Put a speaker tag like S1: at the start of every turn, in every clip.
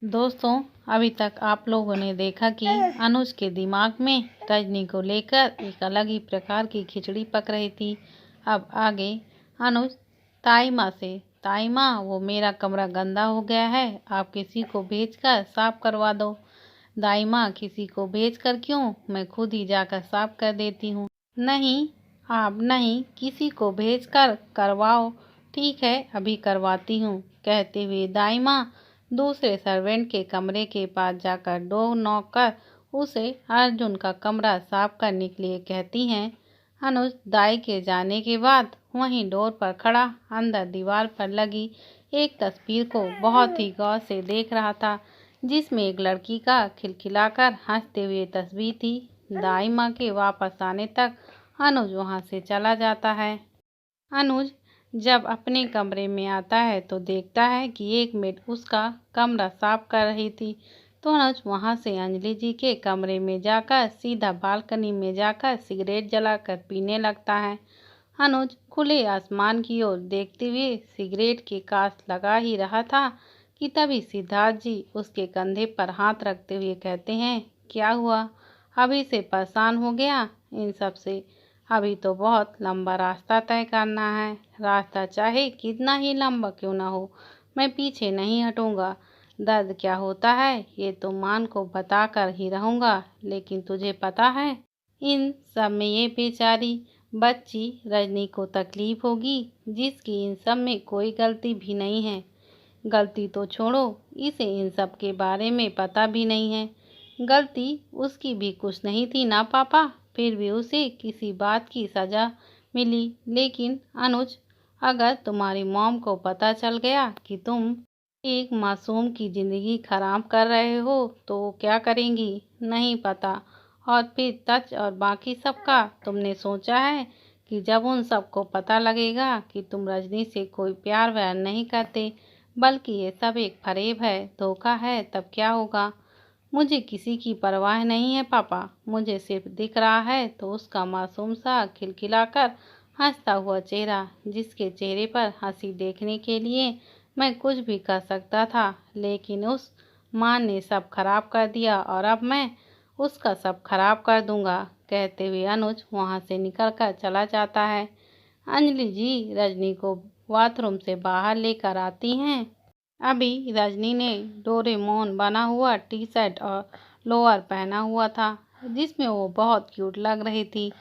S1: दोस्तों, अभी तक आप लोगों ने देखा कि अनुज के दिमाग में रजनी को लेकर एक अलग ही प्रकार की खिचड़ी पक रही थी। अब आगे अनुज ताई माँ से, ताई माँ वो मेरा कमरा गंदा हो गया है, आप किसी को भेजकर साफ करवा दो। दाई माँ, किसी को भेजकर क्यों, मैं खुद ही जाकर साफ कर देती हूँ। नहीं, आप नहीं, किसी को भेजकर करवाओ। ठीक है, अभी करवाती हूँ, कहते हुए दाई माँ दूसरे सर्वेंट के कमरे के पास जाकर डोर नॉक कर उसे अर्जुन का कमरा साफ करने के लिए कहती हैं। अनुज दाई के जाने के बाद वहीं डोर पर खड़ा अंदर दीवार पर लगी एक तस्वीर को बहुत ही गौर से देख रहा था, जिसमें एक लड़की का खिलखिलाकर हंसते हुए तस्वीर थी। दाई माँ के वापस आने तक अनुज वहां से चला जाता है। अनुज जब अपने कमरे में आता है तो देखता है कि एक मेड उसका कमरा साफ कर रही थी। तो अनुज वहां से अंजलि जी के कमरे में जाकर सीधा बालकनी में जाकर सिगरेट जलाकर पीने लगता है। अनुज खुले आसमान की ओर देखते हुए सिगरेट के कास लगा ही रहा था कि तभी सिद्धार्थ जी उसके कंधे पर हाथ रखते हुए कहते हैं, क्या हुआ, अभी से परेशान हो गया इन सब से? अभी तो बहुत लंबा रास्ता तय करना है। रास्ता चाहे कितना ही लंबा क्यों ना हो, मैं पीछे नहीं हटूंगा। दर्द क्या होता है ये तो मान को बता कर ही रहूंगा, लेकिन तुझे पता है इन सब में ये बेचारी बच्ची रजनी को तकलीफ होगी, जिसकी इन सब में कोई गलती भी नहीं है। गलती तो छोड़ो, इसे इन सब के बारे में पता भी नहीं है। गलती उसकी भी कुछ नहीं थी ना पापा, फिर भी उसे किसी बात की सजा मिली। लेकिन अनुज, अगर तुम्हारी मॉम को पता चल गया कि तुम एक मासूम की जिंदगी खराब कर रहे हो तो वो क्या करेंगी नहीं पता। और फिर सच और बाकी सबका तुमने सोचा है कि जब उन सबको पता लगेगा कि तुम रजनी से कोई प्यार व्यार नहीं करते, बल्कि ये सब एक फरेब है, धोखा है, तब क्या होगा? मुझे किसी की परवाह नहीं है पापा, मुझे सिर्फ दिख रहा है तो उसका मासूम सा खिलखिलाकर हंसता हुआ चेहरा, जिसके चेहरे पर हंसी देखने के लिए मैं कुछ भी कर सकता था, लेकिन उस माँ ने सब खराब कर दिया और अब मैं उसका सब खराब कर दूंगा, कहते हुए अनुज वहां से निकलकर चला जाता है। अंजलि जी रजनी को बाथरूम से बाहर लेकर आती हैं। अभी रजनी ने डोरेमोन बना हुआ टी शर्ट और लोअर पहना हुआ था, जिसमें वो बहुत क्यूट लग रही थी।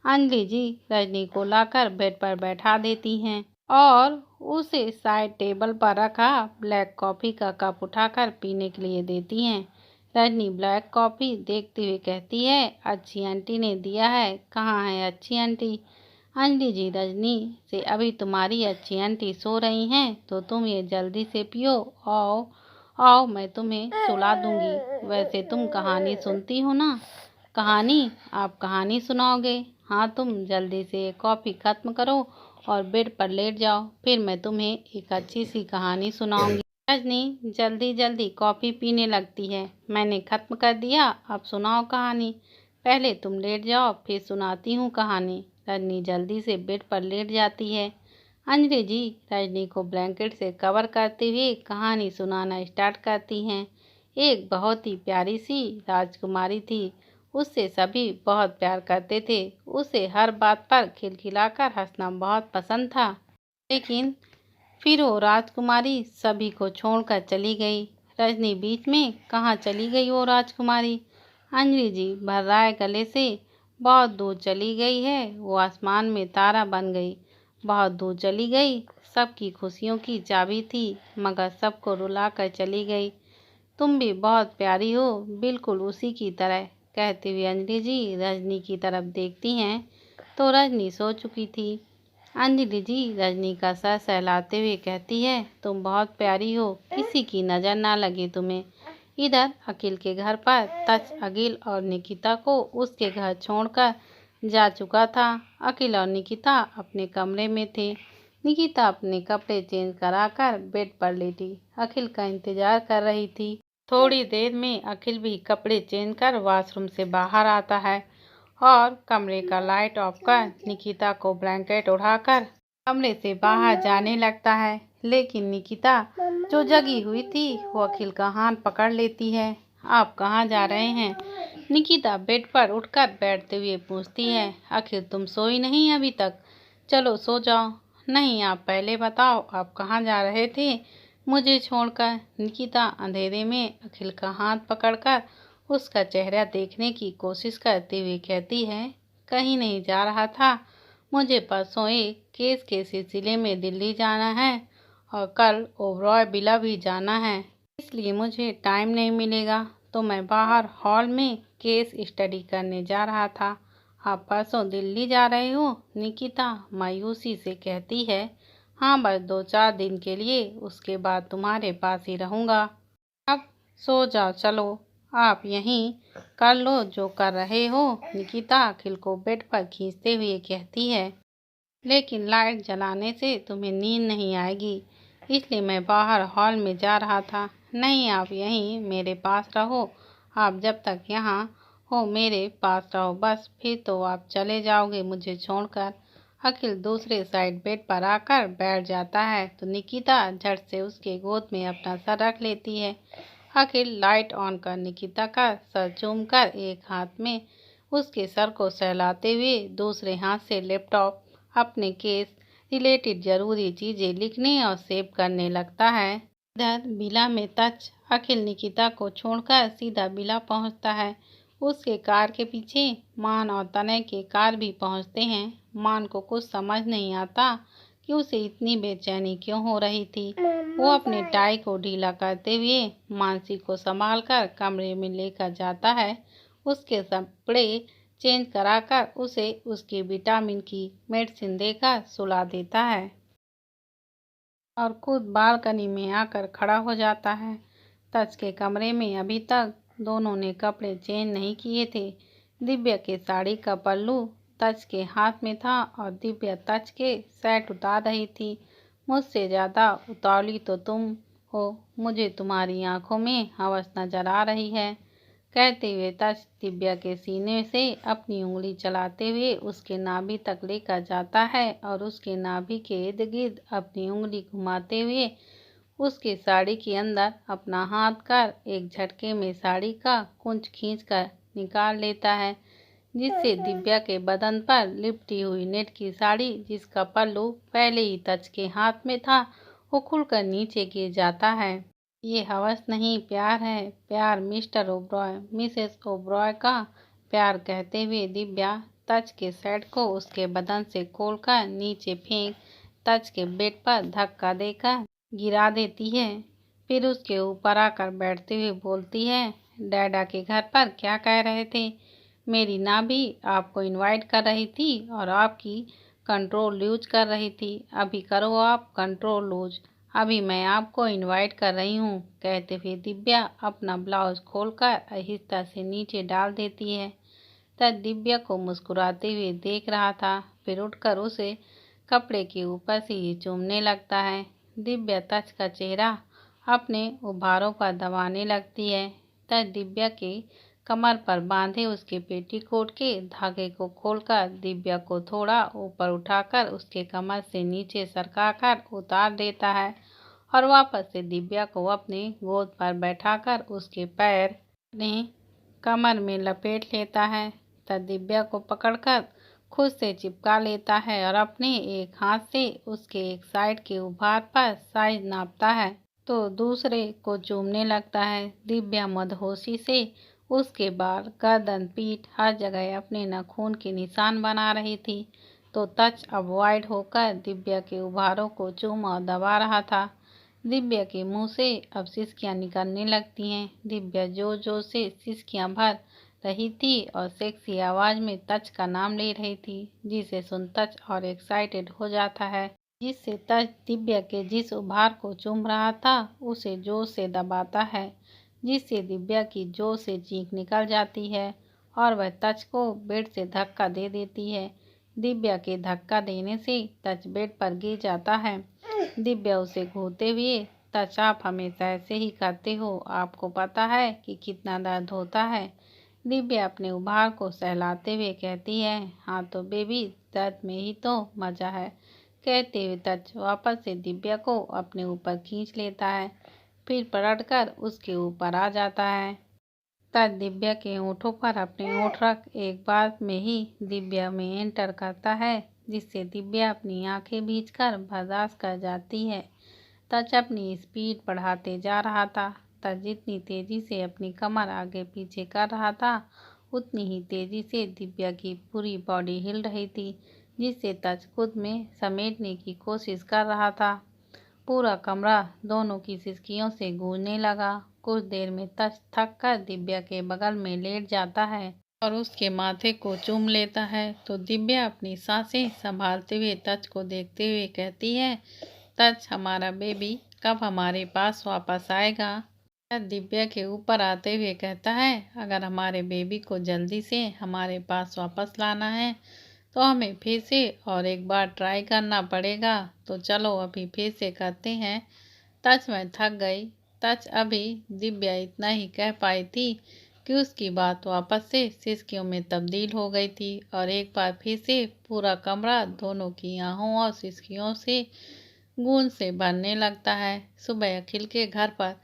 S1: अंजलि जी रजनी को लाकर बेड पर बैठा देती हैं और उसे साइड टेबल पर रखा ब्लैक कॉफ़ी का कप उठाकर पीने के लिए देती हैं। रजनी ब्लैक कॉफ़ी देखते हुए कहती है, अच्छी आंटी ने दिया है, कहाँ है अच्छी आंटी? अंजलि जी रजनी से, अभी तुम्हारी अच्छी आंटी सो रही हैं तो तुम ये जल्दी से पियो। आओ आओ, मैं तुम्हें सुला दूंगी। वैसे तुम कहानी सुनती हो ना? कहानी? आप कहानी सुनाओगे? हाँ, तुम जल्दी से कॉफ़ी खत्म करो और बेड पर लेट जाओ, फिर मैं तुम्हें एक अच्छी सी कहानी सुनाऊंगी। रजनी जल्दी जल्दी कॉफ़ी पीने लगती है। मैंने खत्म कर दिया, अब सुनाओ कहानी। पहले तुम लेट जाओ, फिर सुनाती हूँ कहानी। रजनी जल्दी से बेड पर लेट जाती है। अंजलि जी रजनी को ब्लैंकेट से कवर करते हुए कहानी सुनाना स्टार्ट करती हैं। एक बहुत ही प्यारी सी राजकुमारी थी, उससे सभी बहुत प्यार करते थे। उसे हर बात पर खिलखिलाकर हंसना बहुत पसंद था। लेकिन फिर वो राजकुमारी सभी को छोड़कर चली गई। रजनी बीच में कहाँ चली गई वो राजकुमारी? अंजलि जी भर्राए गले से, बहुत दूर चली गई है, वो आसमान में तारा बन गई। बहुत दूर चली गई, सबकी खुशियों की चाबी थी, मगर सबको रुला कर चली गई। तुम भी बहुत प्यारी हो, बिल्कुल उसी की तरह, कहते हुए अंजलि जी रजनी की तरफ देखती हैं तो रजनी सो चुकी थी। अंजलि जी रजनी का सर सहलाते हुए कहती है, तुम बहुत प्यारी हो, किसी की नज़र ना लगे तुम्हें। इधर अखिल के घर पर तच अखिल और निकिता को उसके घर छोड़कर जा चुका था। अखिल और निकिता अपने कमरे में थे। निकिता अपने कपड़े चेंज कराकर बेड पर लेटी अखिल का इंतजार कर रही थी। थोड़ी देर में अखिल भी कपड़े चेंज कर वॉशरूम से बाहर आता है और कमरे का लाइट ऑफ कर निकिता को ब्लैंकेट उड़ाकर कमरे से बाहर जाने लगता है। लेकिन निकिता जो जगी हुई थी वो अखिल का हाथ पकड़ लेती है। आप कहाँ जा रहे हैं? निकिता बेड पर उठकर बैठते हुए पूछती है। आखिर तुम सोई नहीं अभी तक? चलो सो जाओ। नहीं, आप पहले बताओ, आप कहाँ जा रहे थे मुझे छोड़कर? निकिता अंधेरे में अखिल का हाथ पकड़कर उसका चेहरा देखने की कोशिश करते हुए कहती है, कहीं नहीं जा रहा था। मुझे परसों एक केस के सिलसिले में दिल्ली जाना है और कल ओबरॉय विला भी जाना है, इसलिए मुझे टाइम नहीं मिलेगा। तो मैं बाहर हॉल में केस स्टडी करने जा रहा था। आप परसों दिल्ली जा रहे हो? निकिता मायूसी से कहती है, हाँ, बस 2-4 दिन के लिए, उसके बाद तुम्हारे पास ही रहूँगा। अब सो जाओ, चलो आप यहीं कर लो जो कर रहे हो। निकिता अखिल को बेड पर खींचते हुए कहती है, लेकिन लाइट जलाने से तुम्हें नींद नहीं आएगी, इसलिए मैं बाहर हॉल में जा रहा था। नहीं, आप यहीं मेरे पास रहो। आप जब तक यहाँ हो मेरे पास रहो बस, फिर तो आप चले जाओगे मुझे छोड़कर। अखिल दूसरे साइड बेड पर आकर बैठ जाता है तो निकिता झट से उसके गोद में अपना सर रख लेती है। अखिल लाइट ऑन कर निकिता का सर चूमकर एक हाथ में उसके सर को सहलाते हुए दूसरे हाथ से लैपटॉप अपने केस रिलेटेड जरूरी चीजें लिखने और सेव करने लगता है। इधर बिला में तच अखिल निकिता को छोड़कर सीधा बिला पहुंचता है। उसके कार के पीछे मान और तनय के कार भी पहुंचते हैं। मान को कुछ समझ नहीं आता कि उसे इतनी बेचैनी क्यों हो रही थी। वो अपने टाई को ढीला करते हुए मानसी को संभालकर कमरे में लेकर जाता है। उसके कपड़े चेंज कराकर उसे उसकी विटामिन की मेडिसिन देकर सुला देता है और खुद बालकनी में आकर खड़ा हो जाता है। तच के कमरे में अभी तक दोनों ने कपड़े चेंज नहीं किए थे। दिव्या के साड़ी का पल्लू तच के हाथ में था और दिव्या तच के सेट उतार रही थी। मुझसे ज़्यादा उतावली तो तुम हो, मुझे तुम्हारी आंखों में हवस नजर आ रही है, कहते हुए तच दिव्या के सीने से अपनी उंगली चलाते हुए उसके नाभि तक लेकर जाता है और उसके नाभि के इर्द गिर्द अपनी उंगली घुमाते हुए उसके साड़ी के अंदर अपना हाथ कर एक झटके में साड़ी का कुंच खींचकर निकाल लेता है, जिससे दिव्या के बदन पर लिपटी हुई नेट की साड़ी जिसका पल्लू पहले ही तच के हाथ में था वो खुलकर नीचे गिर जाता है। ये हवस नहीं, प्यार है, प्यार मिस्टर ओबरॉय मिसेस ओबरॉय का प्यार, कहते हुए दिव्या तच के सेट को उसके बदन से खोलकर नीचे फेंक तच के बेड पर धक्का देकर गिरा देती है। फिर उसके ऊपर आकर बैठते हुए बोलती है, डैडा के घर पर क्या कह रहे थे? मेरी नाभि आपको इनवाइट कर रही थी और आपकी कंट्रोल लूज कर रही थी। अभी करो आप कंट्रोल लूज, अभी मैं आपको इनवाइट कर रही हूँ, कहते हुए दिव्या अपना ब्लाउज खोलकर आहिस्ता से नीचे डाल देती है। तब दिव्या को मुस्कुराते हुए देख रहा था, फिर उठकर उसे कपड़े के ऊपर से ही चूमने लगता है। दिव्या तच का चेहरा अपने उभारों पर दबाने लगती है। तब दिव्या के कमर पर बांधे उसके पेटीकोट के धागे को खोलकर दिव्या को थोड़ा ऊपर उठाकर उसके कमर से नीचे सरकाकर उतार देता है और वापस से दिव्या को अपने गोद पर बैठाकर उसके पैर अपने कमर में लपेट लेता है। तब दिव्या को पकड़कर खुद से चिपका लेता है और अपने एक हाथ से उसके एक साइड के उभार पर साइज नापता है तो दूसरे को चूमने लगता है। दिव्या मदहोशी से उसके बाल, गर्दन, पीठ हर जगह अपने नाखून के निशान बना रही थी तो तच अब वाइड होकर दिव्या के उभारों को चूम और दबा रहा था। दिव्या के मुंह से अब सिसकियां निकलने लगती हैं। दिव्या जोर जोर से सिसकियां भर रही थी और सेक्सी आवाज में तच का नाम ले रही थी, जिसे सुन तच और एक्साइटेड हो जाता है, जिससे तच दिव्या के जिस उभार को चूम रहा था उसे जोर से दबाता है, जिससे दिव्या की जोर से चीख निकल जाती है और वह तच को बेड से धक्का दे देती है। दिव्या के धक्का देने से तच बेड पर गिर जाता है। दिव्या उसे घूरते हुए, तच आप हमेशा ऐसे ही करते हो, आपको पता है कि कितना दर्द होता है। दिव्या अपने उभार को सहलाते हुए कहती है, हाँ तो बेबी, दर्द में ही तो मजा है। कहते हुए तच वापस से दिव्या को अपने ऊपर खींच लेता है, फिर पलटकर उसके ऊपर आ जाता है। तच दिव्या के होठों पर अपने होठ रख एक बार में ही दिव्या में एंटर करता है, जिससे दिव्या अपनी आंखें भींचकर बर्दाश्त कर जाती है। तच अपनी स्पीड बढ़ाते जा रहा था। तच जितनी तेजी से अपनी कमर आगे पीछे कर रहा था, उतनी ही तेजी से दिव्या की पूरी बॉडी हिल रही थी, जिससे तच खुद में समेटने की कोशिश कर रहा था। पूरा कमरा दोनों की सिसकियों से गूंजने लगा। कुछ देर में तच थक कर दिव्या के बगल में लेट जाता है और उसके माथे को चूम लेता है, तो दिव्या अपनी सांसें संभालते हुए तच को देखते हुए कहती है, तच हमारा बेबी कब हमारे पास वापस आएगा? तच दिव्या के ऊपर आते हुए कहता है, अगर हमारे बेबी को जल्दी से हमारे पास वापस लाना है तो हमें फिर से और एक बार ट्राई करना पड़ेगा। तो चलो अभी फिर से करते हैं। तच मैं थक गई। तच अभी दिव्या इतना ही कह पाई थी कि उसकी बात वापस से सिसकियों में तब्दील हो गई थी और एक बार फिर से पूरा कमरा दोनों की आहों और सिसकियों से गूंज से भरने लगता है। सुबह अखिल के घर पर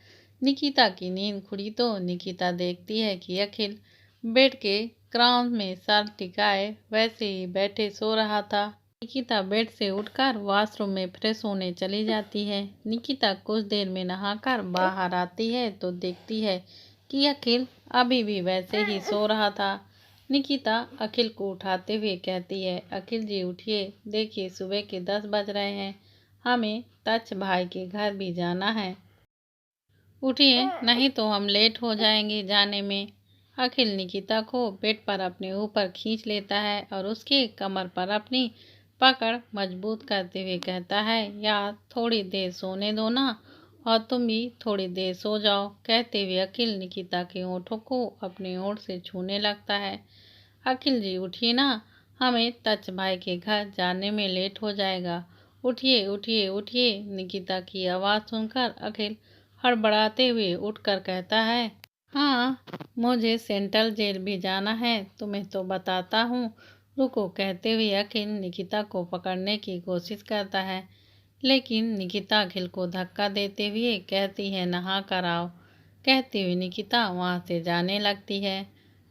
S1: निकिता की नींद खुली तो निकिता देखती है कि अखिल बेड के क्राउन में सर टिकाए वैसे ही बैठे सो रहा था। निकिता बेड से उठकर वॉशरूम में फ्रेश होने चली जाती है। निकिता कुछ देर में नहाकर बाहर आती है तो देखती है कि अखिल अभी भी वैसे ही सो रहा था। निकिता अखिल को उठाते हुए कहती है, अखिल जी उठिए, देखिए सुबह के 10 बज रहे हैं, हमें तच भाई के घर भी जाना है। उठिए, नहीं तो हम लेट हो जाएंगे जाने में। अखिल निकिता को बेड पर अपने ऊपर खींच लेता है और उसके कमर पर अपनी पकड़ मजबूत करते हुए कहता है, यार थोड़ी देर सोने दो ना, और तुम भी थोड़ी देर सो जाओ। कहते हुए अखिल निकिता के होठों को अपने होठ से छूने लगता है। अखिल जी उठिए ना, हमें तच भाई के घर जाने में लेट हो जाएगा। उठिए उठिए उठिए। निकिता की आवाज़ सुनकर अखिल हड़बड़ाते हुए उठकर कहता है, हाँ मुझे सेंट्रल जेल भी जाना है, तुम्हें तो बताता हूँ, रुको। कहते हुए अखिल निकिता को पकड़ने की कोशिश करता है, लेकिन निकिता अखिल को धक्का देते हुए कहती है, नहा कर आओ। कहती हुई निकिता वहाँ से जाने लगती है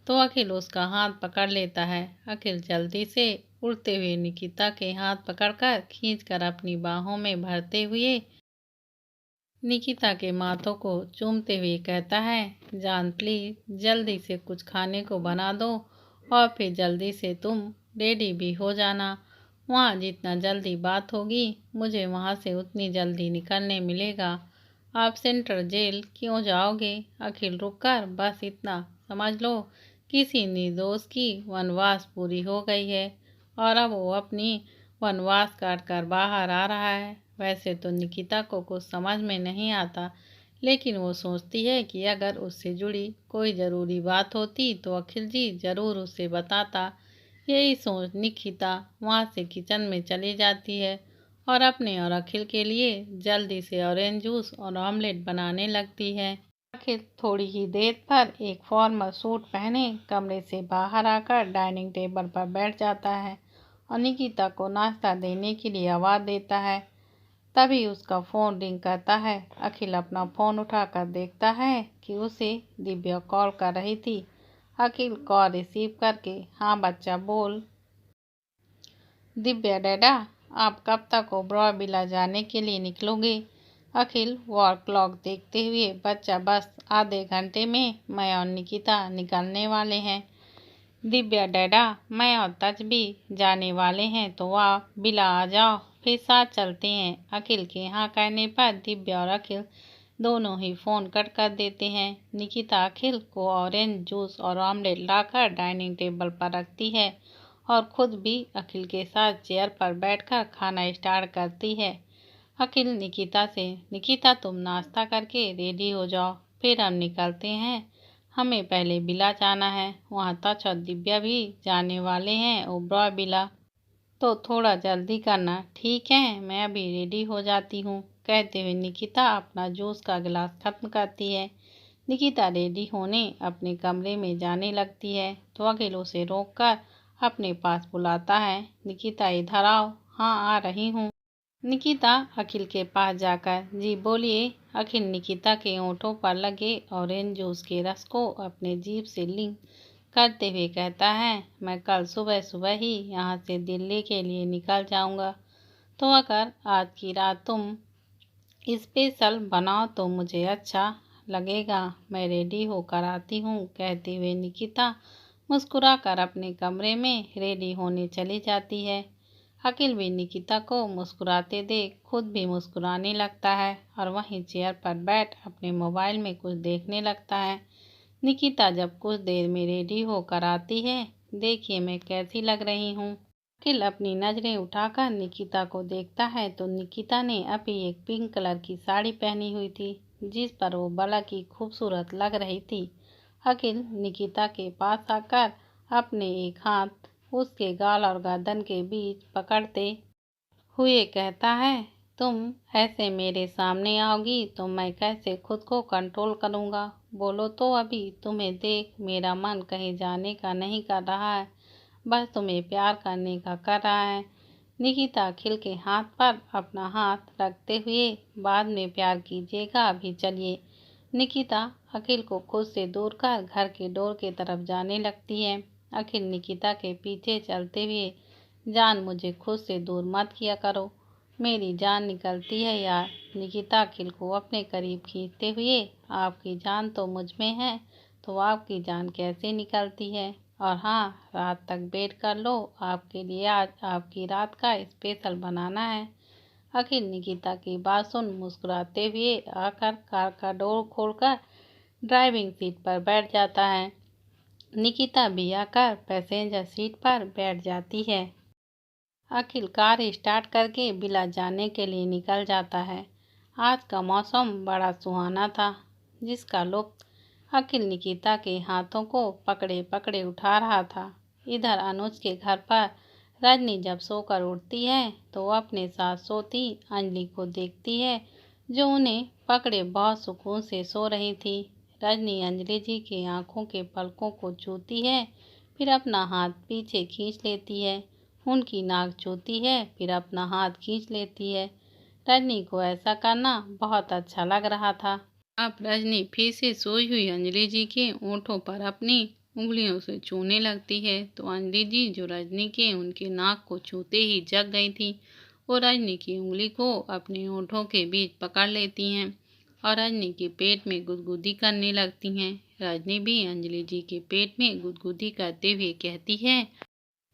S1: तो अखिल उसका हाथ पकड़ लेता है। अखिल जल्दी से उड़ते हुए निकिता के हाथ पकड़कर खींचकर अपनी बाहों में भरते हुए निकिता के माथों को चूमते हुए कहता है, जान प्लीज जल्दी से कुछ खाने को बना दो और फिर जल्दी से तुम रेडी भी हो जाना। वहाँ जितना जल्दी बात होगी मुझे वहाँ से उतनी जल्दी निकलने मिलेगा। आप सेंट्रल जेल क्यों जाओगे? अखिल रुककर बस इतना समझ लो, किसी निर्दोष की वनवास पूरी हो गई है और अब वो अपनी वनवास काट कर बाहर आ रहा है। वैसे तो निकिता को कुछ समझ में नहीं आता, लेकिन वो सोचती है कि अगर उससे जुड़ी कोई ज़रूरी बात होती तो अखिल जी ज़रूर उससे बताता। यही सोच निकिता वहाँ से किचन में चली जाती है और अपने और अखिल के लिए जल्दी से ऑरेंज जूस और ऑमलेट बनाने लगती है। अखिल थोड़ी ही देर पर एक फॉर्मल सूट पहने कमरे से बाहर आकर डाइनिंग टेबल पर बैठ जाता है और निकिता को नाश्ता देने के लिए आवाज़ देता है। तभी उसका फ़ोन रिंग करता है। अखिल अपना फ़ोन उठाकर देखता है कि उसे दिव्या कॉल कर रही थी। अखिल कॉल रिसीव करके, हाँ बच्चा बोल। दिव्या डैडा, आप कब तक ओबरॉय विला जाने के लिए निकलोगे? अखिल वॉल क्लॉक देखते हुए, बच्चा बस आधे घंटे में मैं और निकिता निकलने वाले हैं। दिव्या डैडा, मैं और तच भी जाने वाले हैं, तो आप विला आ जाओ, फिर साथ चलते हैं। अखिल के हाँ कहने पर दिव्या और अखिल दोनों ही फ़ोन कट कर देते हैं। निकिता अखिल को ऑरेंज जूस और ऑमलेट लाकर डाइनिंग टेबल पर रखती है और खुद भी अखिल के साथ चेयर पर बैठकर खाना स्टार्ट करती है। अखिल निकिता से, निकिता तुम नाश्ता करके रेडी हो जाओ, फिर हम निकलते हैं, हमें पहले विला जाना है, वहाँ तच और दिव्या भी जाने वाले हैं ओबरॉय विला, तो थोड़ा जल्दी करना, ठीक है? मैं अभी रेडी हो जाती हूँ। कहते हुए निकिता अपना जूस का गिलास खत्म करती है। निकिता रेडी होने अपने कमरे में जाने लगती है तो अखिल उसे रोककर अपने पास बुलाता है, निकिता इधर आओ। हाँ आ रही हूँ। निकिता अखिल के पास जाकर जी बोलिए। अखिल निकिता के होंठों पर लगे ऑरेंज जूस के रस को अपने जीभ से लिंक करते हुए कहता है, मैं कल सुबह सुबह ही यहाँ से दिल्ली के लिए निकल जाऊँगा, तो अगर आज की रात तुम स्पेशल बनाओ तो मुझे अच्छा लगेगा। मैं रेडी होकर आती हूँ। कहते हुए निकिता मुस्कुराकर अपने कमरे में रेडी होने चली जाती है। अखिल भी निकिता को मुस्कुराते देख खुद भी मुस्कुराने लगता है और वहीं चेयर पर बैठ अपने मोबाइल में कुछ देखने लगता है। निकिता जब कुछ देर में रेडी होकर आती है, देखिए मैं कैसी लग रही हूँ। अखिल अपनी नजरें उठाकर निकिता को देखता है तो निकिता ने अभी एक पिंक कलर की साड़ी पहनी हुई थी, जिस पर वो बड़ा की खूबसूरत लग रही थी। अखिल निकिता के पास आकर अपने एक हाथ उसके गाल और गर्दन के बीच पकड़ते हुए कहता है, तुम ऐसे मेरे सामने आओगी तो मैं कैसे खुद को कंट्रोल करूँगा। बोलो तो अभी, तुम्हें देख मेरा मन कहीं जाने का नहीं कर रहा है, बस तुम्हें प्यार करने का कर रहा है। निकिता अखिल के हाथ पर अपना हाथ रखते हुए, बाद में प्यार कीजिएगा, अभी चलिए। निकिता अखिल को खुद से दूर कर घर के डोर की तरफ जाने लगती है। अखिल निकिता के पीछे चलते हुए, जान मुझे खुद से दूर मत किया करो, मेरी जान निकलती है यार। निकिता अखिल को अपने करीब खींचते हुए, आपकी जान तो मुझ में है, तो आपकी जान कैसे निकलती है। और हाँ, रात तक वेट कर लो, आपके लिए आज आपकी रात का स्पेशल बनाना है। अखिल निकिता की बात सुन मुस्कुराते हुए आकर कार का डोर खोलकर ड्राइविंग सीट पर बैठ जाता है। निकिता भी आकर पैसेंजर सीट पर बैठ जाती है। अखिल कार स्टार्ट करके विला जाने के लिए निकल जाता है। आज का मौसम बड़ा सुहाना था, जिसका लुत्फ अखिल निकिता के हाथों को पकड़े पकड़े उठा रहा था। इधर अनुज के घर पर रजनी जब सोकर उठती है तो अपने साथ सोती अंजलि को देखती है, जो उन्हें पकड़े बहुत सुकून से सो रही थी। रजनी अंजलि जी के आंखों के पलकों को छूती है, फिर अपना हाथ पीछे खींच लेती है, उनकी नाक छूती है, फिर अपना हाथ खींच लेती है। रजनी को ऐसा करना बहुत अच्छा लग रहा था। अब रजनी फिर से सोई हुई अंजलि जी के ओंठों पर अपनी उंगलियों से छूने लगती है, तो अंजलि जी जो रजनी के उनके नाक को छूते ही जग गई थी, वो रजनी की उंगली को अपने ओंठों के बीच पकड़ लेती हैं और रजनी के पेट में गुदगुदी करने लगती हैं। रजनी भी अंजलि जी के पेट में गुदगुदी करते हुए कहती है,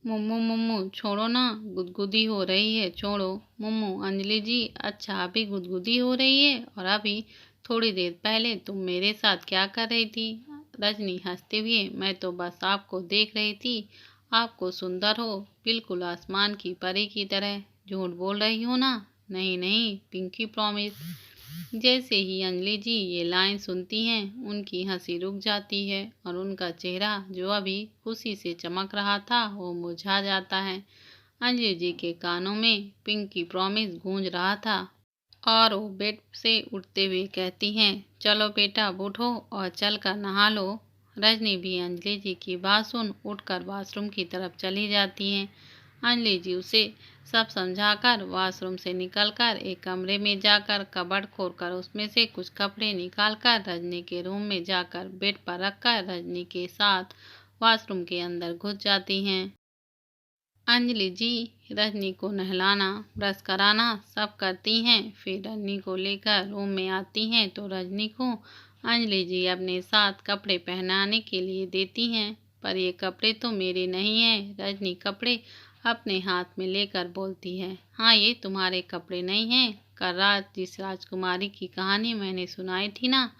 S1: मुम्मू मुम्मू छोड़ो ना, गुदगुदी हो रही है, छोड़ो। मुम्मू अंजलि जी, अच्छा अभी गुदगुदी हो रही है और अभी थोड़ी देर पहले तुम मेरे साथ क्या कर रही थी। रजनी हंसते हुए, मैं तो बस आपको देख रही थी, आपको सुंदर हो, बिल्कुल आसमान की परी की तरह। झूठ बोल रही हो ना। नहीं नहीं, पिंकी प्रॉमिस। जैसे ही अंजलि जी ये लाइन सुनती हैं, उनकी हंसी रुक जाती है और उनका चेहरा जो अभी खुशी से चमक रहा था वो मुरझा जाता है। अंजलि जी के कानों में पिंकी प्रॉमिस गूंज रहा था और वो बेड से उठते हुए कहती हैं, चलो बेटा उठो और चल कर नहा लो। रजनी भी अंजलि जी की बात सुन उठकर वॉशरूम की तरफ चली जाती हैं। अंजलि जी उसे सब समझाकर वॉशरूम से निकलकर एक कमरे में जाकर कबर्ड खोलकर उसमें से कुछ कपड़े निकालकर रजनी के रूम में जाकर बेड पर रखकर रजनी के साथ वॉशरूम के अंदर घुस जाती हैं। अंजलि जी रजनी को नहलाना, ब्रश कराना सब करती हैं। फिर रजनी को लेकर रूम में आती हैं तो रजनी को अंजलि जी अपने साथ कपड़े पहनाने के लिए देती हैं, पर ये कपड़े तो मेरे नहीं हैं। रजनी कपड़े अपने हाथ में लेकर बोलती है, हाँ ये तुम्हारे कपड़े नहीं हैं। कल रात जिस राजकुमारी की कहानी मैंने सुनाई थी ना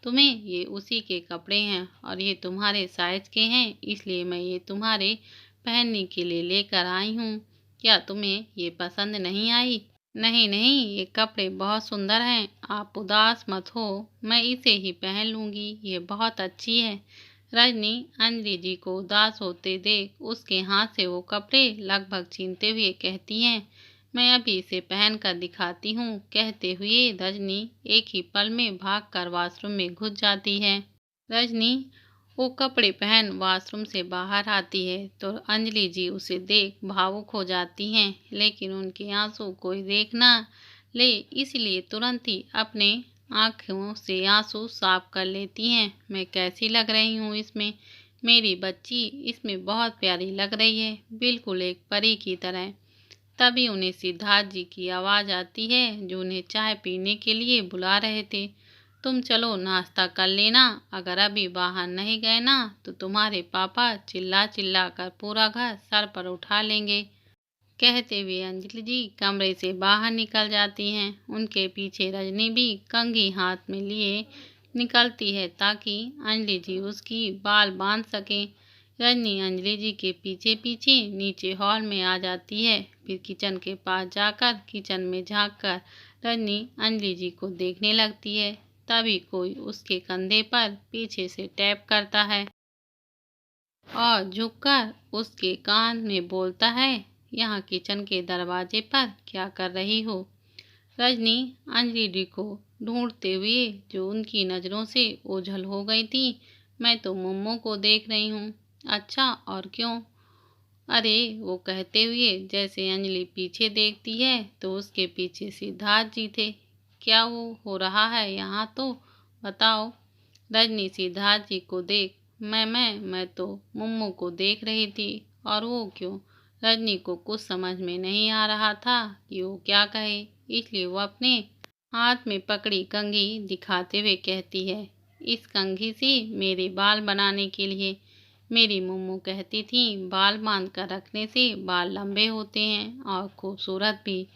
S1: तुम्हें, ये उसी के कपड़े हैं और ये तुम्हारे साइज के हैं, इसलिए मैं ये तुम्हारे पहनने के लिए लेकर आई हूँ। क्या तुम्हें ये पसंद नहीं आई। नहीं नहीं, ये कपड़े बहुत सुंदर हैं, आप उदास मत हो, मैं इसे ही पहन लूँगी, ये बहुत अच्छी है। रजनी अंजलि जी को उदास होते देख उसके हाथ से वो कपड़े लगभग छीनते हुए कहती हैं, मैं अभी इसे पहन कर दिखाती हूँ। कहते हुए रजनी एक ही पल में भागकर वॉशरूम में घुस जाती है। रजनी वो कपड़े पहन वॉशरूम से बाहर आती है तो अंजलि जी उसे देख भावुक हो जाती हैं, लेकिन उनके आंसू कोई देख ना ले इसलिए तुरंत ही अपने आंखों से आंसू साफ कर लेती हैं। मैं कैसी लग रही हूँ इसमें? मेरी बच्ची इसमें बहुत प्यारी लग रही है, बिल्कुल एक परी की तरह। तभी उन्हें सिद्धार्थ जी की आवाज़ आती है जो उन्हें चाय पीने के लिए बुला रहे थे। तुम चलो नाश्ता कर लेना, अगर अभी बाहर नहीं गए ना तो तुम्हारे पापा चिल्ला चिल्ला कर पूरा घर सर पर उठा लेंगे। कहते हुए अंजलि जी कमरे से बाहर निकल जाती हैं। उनके पीछे रजनी भी कंघी हाथ में लिए निकलती है ताकि अंजलि जी उसकी बाल बांध सकें। रजनी अंजलि जी के पीछे पीछे नीचे हॉल में आ जाती है। फिर किचन के पास जाकर किचन में झांककर रजनी अंजलि जी को देखने लगती है। तभी कोई उसके कंधे पर पीछे से टैप करता है और झुककर उसके कान में बोलता है, यहाँ किचन के दरवाजे पर क्या कर रही हो? रजनी अंजलि जी को ढूंढते हुए जो उनकी नज़रों से ओझल हो गई थी, मैं तो मम्मू को देख रही हूँ। अच्छा और क्यों? अरे वो कहते हुए जैसे अंजलि पीछे देखती है तो उसके पीछे सिद्धार्थ जी थे। क्या वो हो रहा है यहाँ तो बताओ। रजनी सिद्धार्थ जी को देख मैं तो मम्मू को देख रही थी। और वो क्यों? रजनी को कुछ समझ में नहीं आ रहा था कि वो क्या कहे, इसलिए वो अपने हाथ में पकड़ी कंघी दिखाते हुए कहती है, इस कंघी से मेरे बाल बनाने के लिए। मेरी मम्मू कहती थी बाल बांध कर रखने से बाल लंबे होते हैं और खूबसूरत भी,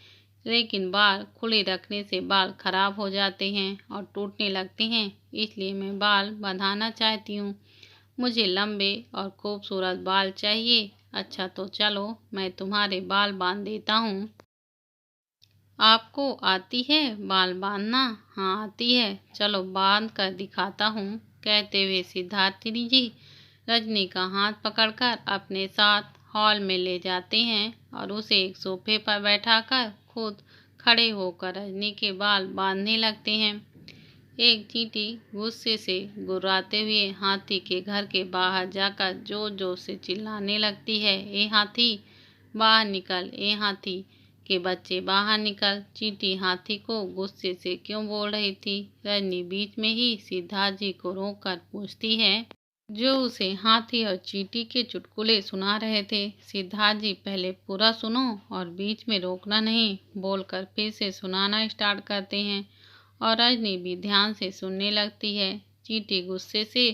S1: लेकिन बाल खुले रखने से बाल खराब हो जाते हैं और टूटने लगते हैं, इसलिए मैं बाल बंधाना चाहती हूँ। मुझे लंबे और खूबसूरत बाल चाहिए। अच्छा तो चलो मैं तुम्हारे बाल बांध देता हूँ। आपको आती है बाल बांधना? हाँ आती है, चलो बांध कर दिखाता हूँ। कहते हुए सिद्धार्थ जी रजनी का हाथ पकड़कर अपने साथ हॉल में ले जाते हैं और उसे एक सोफे पर बैठाकर खुद खड़े होकर रजनी के बाल बांधने लगते हैं। एक चींटी गुस्से से गुर्राते हुए हाथी के घर के बाहर जाकर जोर जोर से चिल्लाने लगती है, ए हाथी बाहर निकल, ए हाथी के बच्चे बाहर निकल। चींटी हाथी को गुस्से से क्यों बोल रही थी? रजनी बीच में ही सिद्धार्थ जी को रोककर पूछती है, जो उसे हाथी और चींटी के चुटकुले सुना रहे थे। सिद्धार्थ जी पहले पूरा सुनो और बीच में रोकना नहीं बोलकर फिर से सुनाना स्टार्ट करते हैं और रजनी भी ध्यान से सुनने लगती है। चींटी गुस्से से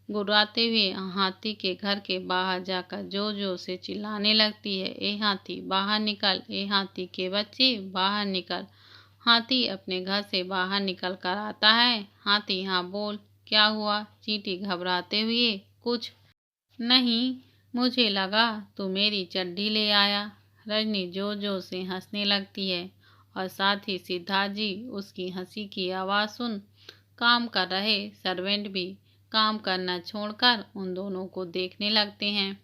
S1: गुर्राते हुए हाथी के घर के बाहर जाकर जोर जोर से चिल्लाने लगती है, ए हाथी बाहर निकल, ए हाथी के बच्चे बाहर निकल। हाथी अपने घर से बाहर निकल कर आता है। हाथी हाँ बोल, क्या हुआ? चींटी घबराते हुए, कुछ नहीं, मुझे लगा तू मेरी चड्डी ले आया। रजनी जोर जोर से हंसने लगती है और साथ ही सिद्धार्थ जी उसकी हंसी की आवाज़ सुन काम कर रहे सर्वेंट भी काम करना छोड़कर उन दोनों को देखने लगते हैं।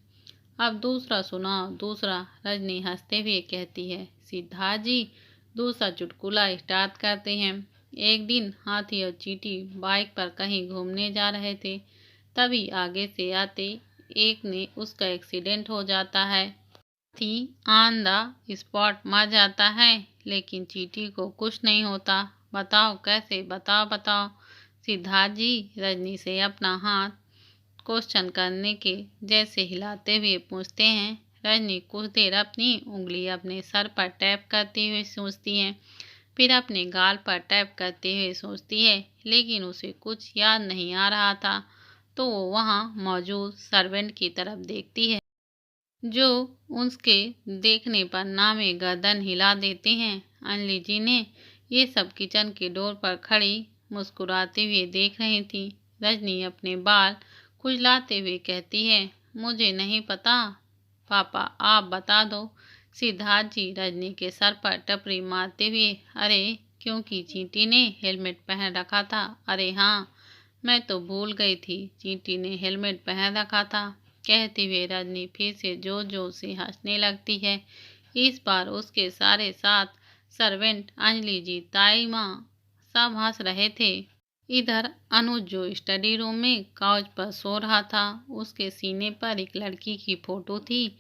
S1: अब दूसरा सुनाओ, दूसरा। रजनी हंसते हुए कहती है। सिद्धार्थ जी दूसरा चुटकुला स्टार्ट करते हैं। एक दिन हाथी और चींटी बाइक पर कहीं घूमने जा रहे थे। तभी आगे से आते एक ने उसका एक्सीडेंट हो जाता है। हाथी ऑन द स्पॉट मर जाता है, लेकिन चींटी को कुछ नहीं होता। बताओ कैसे? बताओ बताओ। सिद्धार्थ जी रजनी से अपना हाथ क्वेश्चन करने के जैसे हिलाते हुए पूछते हैं। रजनी कुछ देर अपनी उंगली अपने सर पर टैप करते हुए सोचती है, फिर अपने गाल पर टैप करते हुए सोचती है, लेकिन उसे कुछ याद नहीं आ रहा था। तो वो वहाँ मौजूद सर्वेंट की तरफ देखती है, जो उसके देखने पर नामे गर्दन हिला देते हैं। अंजलि जी ने ये सब किचन के डोर पर खड़ी मुस्कुराते हुए देख रही थी। रजनी अपने बाल खुजलाते हुए कहती है, मुझे नहीं पता पापा, आप बता दो। सिद्धार्थ जी रजनी के सर पर टपरी मारते हुए, अरे क्योंकि चींटी ने हेलमेट पहन रखा था। अरे हाँ, मैं तो भूल गई थी, चींटी ने हेलमेट पहन रखा था। कहते हुए रजनी फिर से जोर जोर से हंसने लगती है। इस बार उसके सारे साथ सर्वेंट अंजलि जी ताई माँ सब हंस रहे थे। इधर अनुज जो स्टडी रूम में काउच पर सो रहा था, उसके सीने पर एक लड़की की फोटो थी।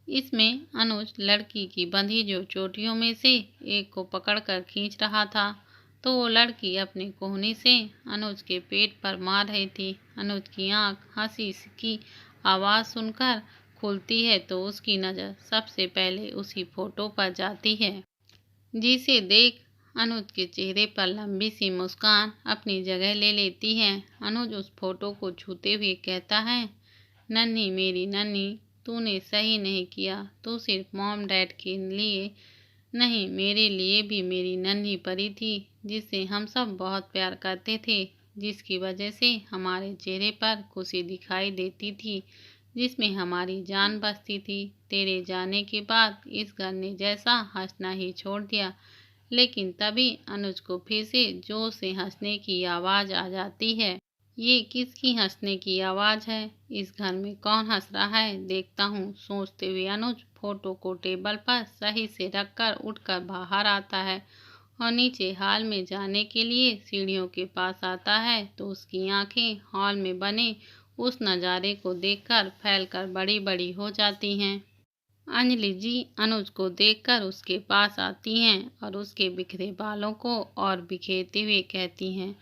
S1: इसमें अनुज लड़की की बंधी जो चोटियों में से एक को पकड़कर खींच रहा था, तो वो लड़की अपने कोहनी से अनुज के पेट पर मार रही थी। अनुज की आंख हंसी की आवाज़ सुनकर खुलती है तो उसकी नज़र सबसे पहले उसी फोटो पर जाती है, जिसे देख अनुज के चेहरे पर लंबी सी मुस्कान अपनी जगह ले लेती है। अनुज उस फोटो को छूते हुए कहता है, नन्ही मेरी नन्ही, तूने सही नहीं किया। तू सिर्फ मॉम डैड के लिए नहीं, मेरे लिए भी मेरी नन्ही परी थी, जिसे हम सब बहुत प्यार करते थे, जिसकी वजह से हमारे चेहरे पर खुशी दिखाई देती थी, जिसमें हमारी जान बसती थी। तेरे जाने के बाद इस घर ने जैसा हंसना ही छोड़ दिया। लेकिन तभी अनुज को फिर से जोर से हंसने की आवाज़ आ जाती है। ये किसकी हंसने की आवाज़ है? इस घर में कौन हंस रहा है? देखता हूँ, सोचते हुए अनुज फोटो को टेबल पर सही से रखकर उठकर बाहर आता है और नीचे हॉल में जाने के लिए सीढ़ियों के पास आता है तो उसकी आंखें हॉल में बने उस नज़ारे को देखकर फैलकर बड़ी बड़ी हो जाती हैं। अंजलि जी अनुज को देखकर उसके पास आती हैं और उसके बिखरे बालों को और बिखेरते हुए कहती हैं,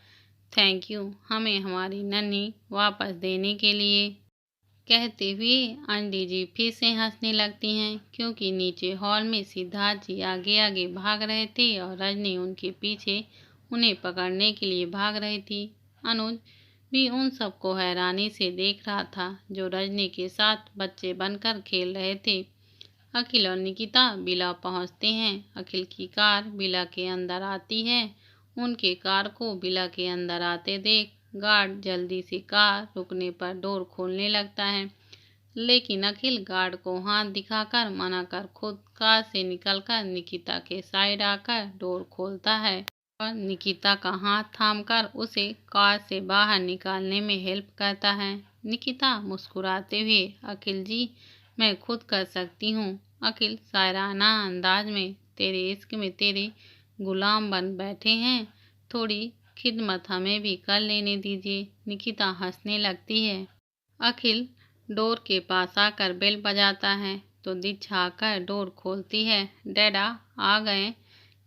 S1: थैंक यू हमें हमारी नन्ही वापस देने के लिए। कहते हुए अंजलि जी फिर से हंसने लगती हैं, क्योंकि नीचे हॉल में सिद्धार्थ जी आगे आगे भाग रहे थे और रजनी उनके पीछे उन्हें पकड़ने के लिए भाग रही थी। अनुज भी उन सबको हैरानी से देख रहा था, जो रजनी के साथ बच्चे बनकर खेल रहे थे। अखिल और निकिता बिला पहुंचते हैं। अखिल की कार बिला के अंदर आती है। उनके कार को बिला के अंदर आते देख गार्ड जल्दी से कार रुकने पर डोर खोलने लगता है, लेकिन अखिल गार्ड को हाथ दिखाकर मना कर खुद कार से निकलकर निकिता के साइड आकर डोर खोलता है और निकिता का हाथ थामकर उसे कार से बाहर निकालने में हेल्प करता है। निकिता मुस्कुराते हुए, अखिल जी मैं खुद कर सकती हूँ। अखिल शायराना अंदाज में, तेरे इश्क में तेरे गुलाम बन बैठे हैं, थोड़ी खिदमत हमें भी कर लेने दीजिए। निकिता हंसने लगती है। अखिल डोर के पास आकर बेल बजाता है तो दीक्षा आकर डोर खोलती है। डैडा आ गए।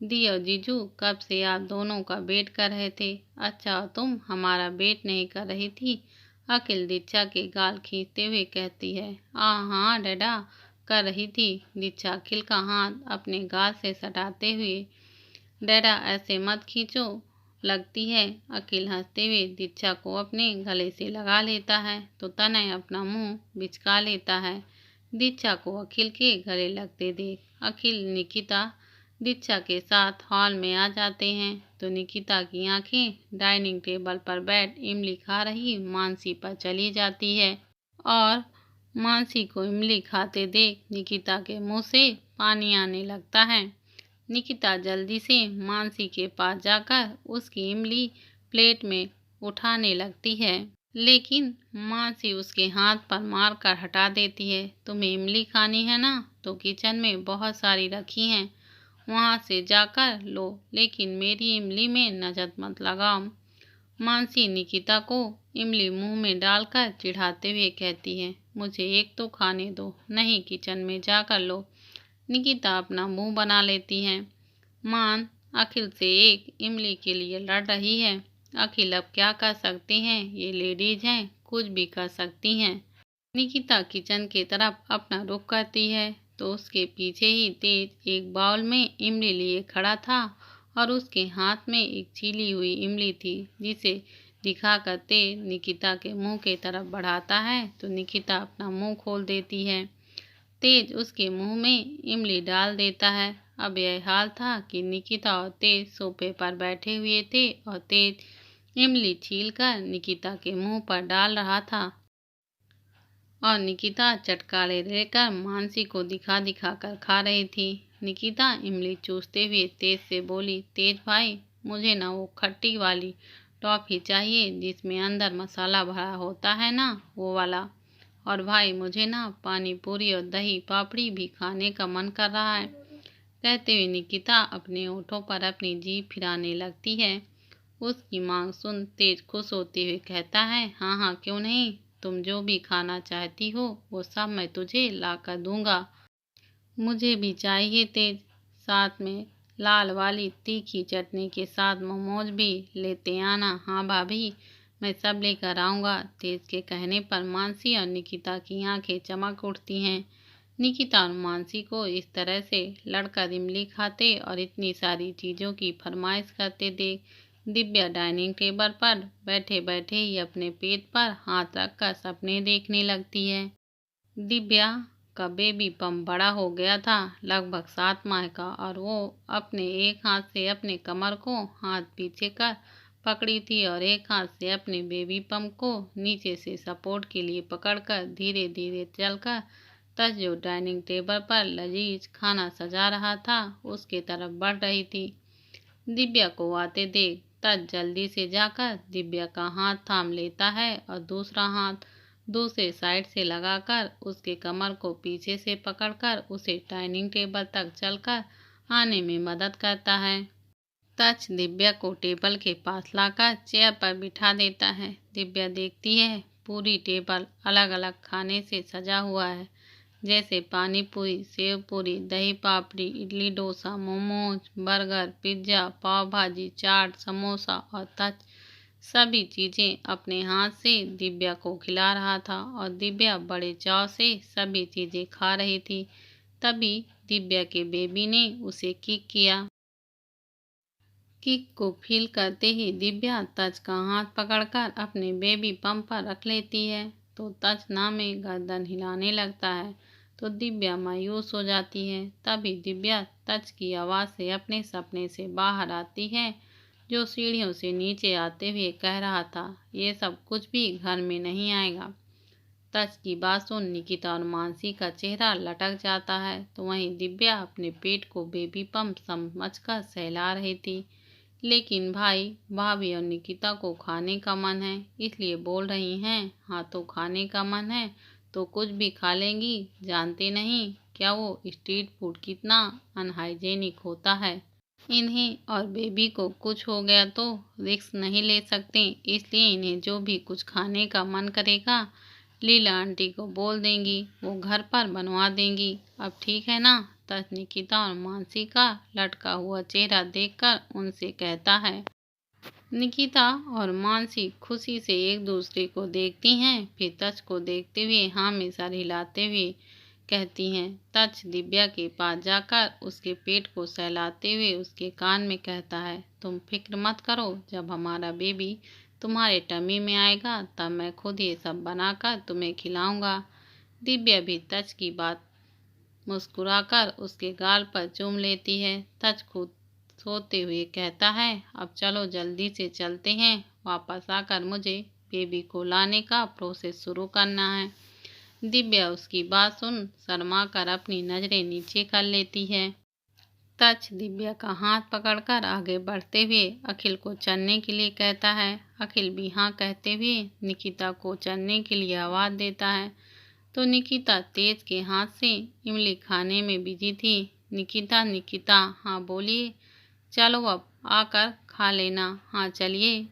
S1: दी और जीजू कब से आप दोनों का वेट कर रहे थे। अच्छा तुम हमारा वेट नहीं कर रही थी? अखिल दीक्षा के गाल खींचते हुए कहती है। हाँ डैडा कर रही थी। दीक्षा अखिल का हाथ अपने गाल से सटाते हुए, डैडा ऐसे मत खींचो, लगती है। अखिल हंसते हुए दीक्षा को अपने गले से लगा लेता है तो तनय अपना मुंह बिचका लेता है। दीक्षा को अखिल के गले लगते देख अखिल निकिता दीक्षा के साथ हॉल में आ जाते हैं तो निकिता की आंखें डाइनिंग टेबल पर बैठ इमली खा रही मानसी पर चली जाती है और मानसी को इमली खाते देख निकिता के मुंह से पानी आने लगता है। निकिता जल्दी से मानसी के पास जाकर उसकी इमली प्लेट में उठाने लगती है, लेकिन मानसी उसके हाथ पर मारकर हटा देती है। तुम्हें इमली खानी है ना, तो किचन में बहुत सारी रखी हैं, वहाँ से जाकर लो, लेकिन मेरी इमली में नजर मत लगाओ। मानसी निकिता को इमली मुंह में डालकर चिढ़ाते हुए कहती है, मुझे एक तो खाने दो, नहीं किचन में जाकर लो। निकिता अपना मुंह बना लेती है। मान अखिल से एक इमली के लिए लड़ रही है। अखिल अब क्या कर सकते हैं, ये लेडीज हैं, कुछ भी कर सकती हैं। निकिता किचन की तरफ अपना रुख करती है तो उसके पीछे ही तेज एक बाउल में इमली लिए खड़ा था और उसके हाथ में एक छीली हुई इमली थी, जिसे दिखाकर तेज निकिता के मुंह की तरफ बढ़ाता है तो निकिता अपना मुंह खोल देती है। तेज उसके मुंह में इमली डाल देता है। अब यह हाल था कि निकिता और तेज सोफे पर बैठे हुए थे और तेज इमली छीलकर निकिता के मुंह पर डाल रहा था और निकिता चटकारे लेकर मानसी को दिखा दिखा कर खा रही थी। निकिता इमली चूसते हुए तेज से बोली, तेज भाई मुझे ना वो खट्टी वाली टॉफी चाहिए जिसमें अंदर मसाला भरा होता है ना, वो वाला। और भाई मुझे ना पानी पूरी और दही पापड़ी भी खाने का मन कर रहा है। कहते हुए निकिता अपने होठों पर अपनी जीभ फिराने लगती है। उसकी मांग सुन तेज खुश होते हुए कहता है, हाँ हाँ क्यों नहीं, तुम जो भी खाना चाहती हो वो सब मैं तुझे ला कर दूंगा। मुझे भी चाहिए तेज, साथ में लाल वाली तीखी चटनी के साथ मोमोज भी लेते आना। हाँ भाभी, मैं सब लेकर आऊँगा। तेज के कहने पर मानसी और निकिता की आंखें चमक उठती हैं। निकिता और मानसी को इस तरह से लड़कर इमली खाते और इतनी सारी चीज़ों की फरमाइश करते देख दिव्या डाइनिंग टेबल पर बैठे बैठे ही अपने पेट पर हाथ रखकर सपने देखने लगती है। दिव्या का बेबी पम्प बड़ा हो गया था, लगभग 7 माह का, और वो अपने एक हाथ से अपने कमर को हाथ पीछे कर पकड़ी थी और एक हाथ से अपने बेबी पम्प को नीचे से सपोर्ट के लिए पकड़कर धीरे धीरे चलकर तज जो डाइनिंग टेबल पर लजीज खाना सजा रहा था उसके तरफ बढ़ रही थी। दिव्या को आते देख तज जल्दी से जाकर दिव्या का हाथ थाम लेता है और दूसरा हाथ दूसरे साइड से लगाकर उसके कमर को पीछे से पकड़कर उसे डाइनिंग टेबल तक चलकर आने में मदद करता है। तज दिव्या को टेबल के पास लाकर चेयर पर बिठा देता है। दिव्या देखती है पूरी टेबल अलग अलग खाने से सजा हुआ है, जैसे पानी पूरी, सेव पूरी, दही पापड़ी, इडली डोसा, मोमोज, बर्गर, पिज्ज़ा, पाव भाजी, चाट, समोसा और तज सभी चीज़ें अपने हाथ से दिव्या को खिला रहा था और दिव्या बड़े चाव से सभी चीज़ें खा रही थी। तभी दिव्या के बेबी ने उसे किक किया। किक को फील करते ही दिव्या तज का हाथ पकड़कर अपने बेबी पंप पर रख लेती है तो तज ना में गर्दन हिलाने लगता है तो दिव्या मायूस हो जाती है। तभी दिव्या तज की आवाज़ से अपने सपने से बाहर आती है, जो सीढ़ियों से नीचे आते हुए कह रहा था, ये सब कुछ भी घर में नहीं आएगा। तज की बात सुन निकिता और मानसी का चेहरा लटक जाता है तो वहीं दिव्या अपने पेट को बेबी पंप समझकर सहला रही थी। लेकिन भाई भाभी और निकिता को खाने का मन है इसलिए बोल रही हैं। हाँ तो खाने का मन है तो कुछ भी खा लेंगी, जानते नहीं क्या वो स्ट्रीट फूड कितना अनहाइजेनिक होता है। इन्हें और बेबी को कुछ हो गया तो रिस्क नहीं ले सकते, इसलिए इन्हें जो भी कुछ खाने का मन करेगा लीला आंटी को बोल देंगी, वो घर पर बनवा देंगी। अब ठीक है ना। तब निकिता और मानसी का लटका हुआ चेहरा देखकर उनसे कहता है। निकिता और मानसी खुशी से एक दूसरे को देखती हैं, फिर तज को देखते हुए हाँ में सर हिलाते हुए कहती हैं। तज दिव्या के पास जाकर उसके पेट को सहलाते हुए उसके कान में कहता है, तुम फिक्र मत करो, जब हमारा बेबी तुम्हारे टमी में आएगा तब मैं खुद ये सब बनाकर तुम्हें खिलाऊंगा। दिव्या भी तज की बात मुस्कुराकर उसके गाल पर चूम लेती है। तज खुद सोते हुए कहता है, अब चलो जल्दी से चलते हैं, वापस आकर मुझे बेबी को लाने का प्रोसेस शुरू करना है। दिव्या उसकी बात सुन शर्मा कर अपनी नजरें नीचे कर लेती है। तज दिव्या का हाथ पकड़कर आगे बढ़ते हुए अखिल को चलने के लिए कहता है। अखिल भी हाँ कहते हुए निकिता को चलने के लिए आवाज़ देता है तो निकिता तेज के हाथ से इमली खाने में बिजी थी। निकिता निकिता हाँ बोलिए, चलो अब आकर खा लेना। हाँ चलिए।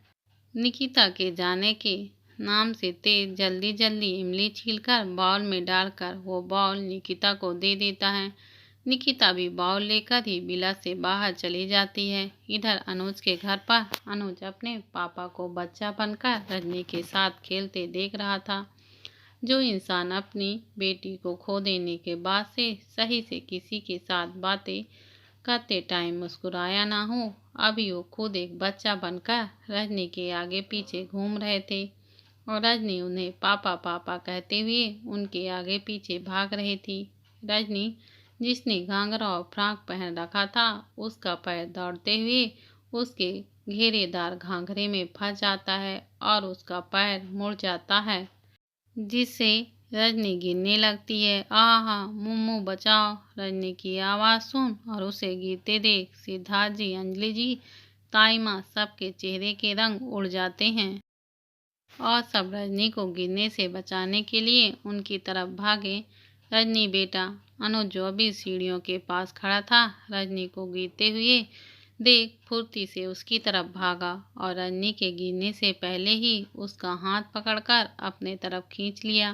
S1: निकिता के जाने के नाम से तेज जल्दी जल्दी इमली छीलकर बाउल में डालकर वो बाउल निकिता को दे देता है। निकिता भी बाउल लेकर ही बिला से बाहर चली जाती है। इधर अनुज के घर पर अनुज अपने पापा को बच्चा बनकर रजनी के साथ खेलते देख रहा था। जो इंसान अपनी बेटी को खो देने के बाद से सही से किसी के साथ बातें करते टाइम मुस्कुराया ना हो, अभी वो खुद एक बच्चा बनकर रजनी के आगे पीछे घूम रहे थे और रजनी उन्हें पापा पापा कहते हुए उनके आगे पीछे भाग रही थी। रजनी जिसने घाघरा और फ्रॉक पहन रखा था उसका पैर दौड़ते हुए उसके घेरेदार घाघरे में फंस जाता है और उसका पैर मुड़ जाता है, जिससे रजनी गिरने लगती है। आहा मुम्मू बचाओ। रजनी की आवाज़ सुन और उसे गिरते देख सिद्धार्थ जी, अंजलि जी, ताई माँ सबके चेहरे के रंग उड़ जाते हैं और सब रजनी को गिरने से बचाने के लिए उनकी तरफ भागे। रजनी बेटा। अनुज जो अभी सीढ़ियों के पास खड़ा था रजनी को गिरते हुए देख फुर्ती से उसकी तरफ भागा और रजनी के गिरने से पहले ही उसका हाथ पकड़कर अपने तरफ खींच लिया।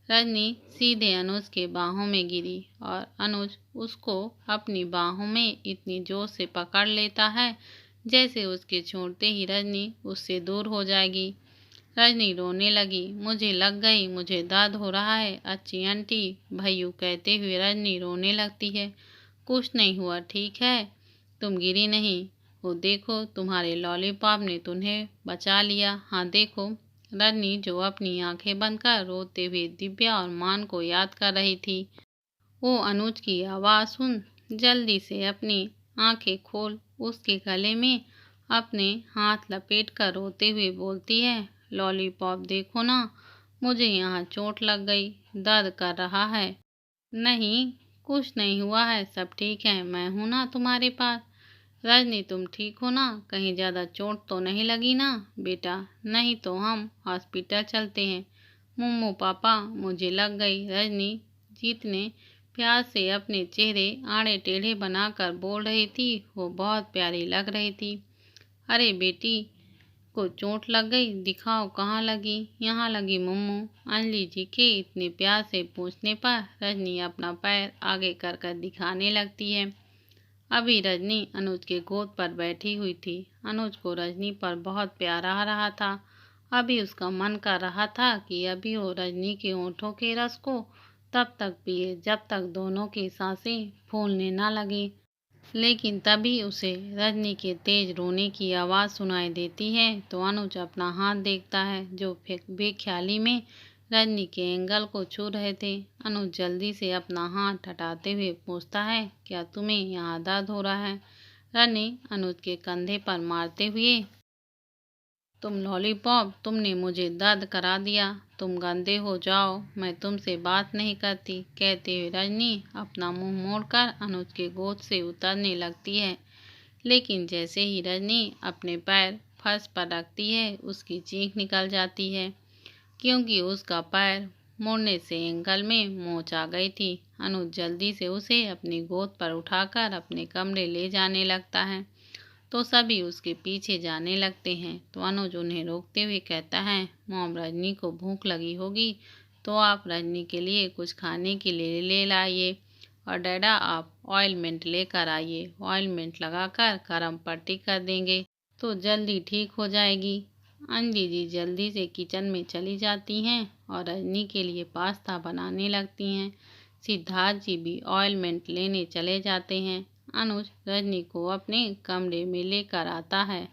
S1: रजनी सीधे अनुज के बाहों में गिरी और अनुज उसको अपनी बाहों में इतनी जोर से पकड़ लेता है जैसे उसके छोड़ते ही रजनी उससे दूर हो जाएगी। रजनी रोने लगी। मुझे लग गई, मुझे दर्द हो रहा है अच्छी आंटी, भैयू कहते हुए रजनी रोने लगती है। कुछ नहीं हुआ, ठीक है, तुम गिरी नहीं। वो देखो तुम्हारे लॉलीपॉप ने तुम्हें बचा लिया। हाँ देखो। रजनी जो अपनी आंखें बंद कर रोते हुए दिव्या और मान को याद कर रही थी, वो अनुज की आवाज़ सुन जल्दी से अपनी आंखें खोल उसके गले में अपने हाथ लपेट कर रोते हुए बोलती है, लॉलीपॉप देखो ना, मुझे यहाँ चोट लग गई, दर्द कर रहा है। नहीं, कुछ नहीं हुआ है, सब ठीक है, मैं हूँ ना तुम्हारे पास। रजनी तुम ठीक हो ना, कहीं ज़्यादा चोट तो नहीं लगी ना बेटा? नहीं तो हम हॉस्पिटल चलते हैं। मुम्मू पापा मुझे लग गई। रजनी जितने प्यार से अपने चेहरे आड़े टेढ़े बनाकर बोल रही थी वो बहुत प्यारी लग रही थी। अरे बेटी को चोट लग गई, दिखाओ कहाँ लगी। यहाँ लगी मुम्मू। अंजलि जी के इतने प्यार से पूछने पर रजनी अपना पैर आगे कर कर दिखाने लगती है। अभी रजनी अनुज के गोद पर बैठी हुई थी। अनुज को रजनी पर बहुत प्यार आ रहा था। अभी उसका मन कर रहा था कि अभी वो रजनी के होठों के रस को तब तक पिए जब तक दोनों की सांसें फूलने न लगे। लेकिन तभी उसे रजनी के तेज रोने की आवाज़ सुनाई देती है तो अनुज अपना हाथ देखता है जो बेख्याली में रजनी के एंगल को छू रहे थे। अनुज जल्दी से अपना हाथ हटाते हुए पूछता है, क्या तुम्हें यहाँ दर्द हो रहा है? रजनी अनुज के कंधे पर मारते हुए, तुम लॉलीपॉप, तुमने मुझे दर्द करा दिया, तुम गंदे हो जाओ, मैं तुमसे बात नहीं करती, कहते हुए रजनी अपना मुंह मोड़कर अनुज के गोद से उतरने लगती है। लेकिन जैसे ही रजनी अपने पैर फर्श पर रखती है उसकी चीख निकल जाती है क्योंकि उसका पैर मुड़ने से एंगल में मोच आ गई थी। अनुज जल्दी से उसे अपनी गोद पर उठाकर अपने कमरे ले जाने लगता है तो सभी उसके पीछे जाने लगते हैं तो अनुज उन्हें रोकते हुए कहता है, मॉम रजनी को भूख लगी होगी तो आप रजनी के लिए कुछ खाने के लिए ले लाइए और डैडा आप ऑयलमेंट लेकर आइए, ऑयलमेंट लगाकर गरम पट्टी कर देंगे तो जल्दी ठीक हो जाएगी। अंजलि जी जल्दी से किचन में चली जाती हैं और रजनी के लिए पास्ता बनाने लगती हैं। सिद्धार्थ जी भी ऑयलमेंट लेने चले जाते हैं। अनुज रजनी को अपने कमरे में लेकर आता है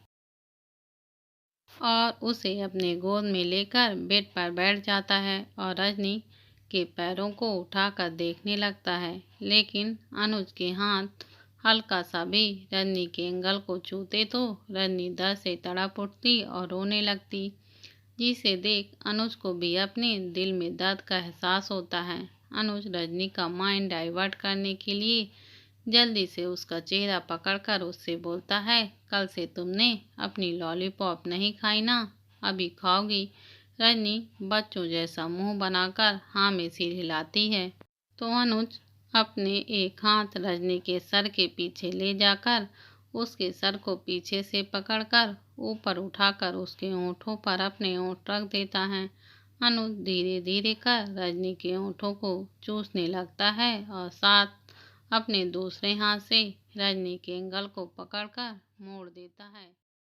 S1: और उसे अपने गोद में लेकर बेड पर बैठ जाता है और रजनी के पैरों को उठाकर देखने लगता है। लेकिन अनुज के हाथ हल्का सा भी रजनी के एंगल को छूते तो रजनी दर्द से तड़प उठती और रोने लगती, जिसे देख अनुज को भी अपने दिल में दर्द का एहसास होता है। अनुज रजनी का माइंड डाइवर्ट करने के लिए जल्दी से उसका चेहरा पकड़कर उससे बोलता है, कल से तुमने अपनी लॉलीपॉप नहीं खाई ना, अभी खाओगी। रजनी बच्चों जैसा मुंह बनाकर हाँ में सिर हिलाती है तो अनुज अपने एक हाथ रजनी के सर के पीछे ले जाकर उसके सर को पीछे से पकड़कर ऊपर उठाकर उसके होंठों पर अपने होंठ रख देता है। अनुज धीरे धीरे कर रजनी के होंठों को चूसने लगता है और साथ अपने दूसरे हाथ से रजनी के एंगल को पकड़कर मोड़ देता है।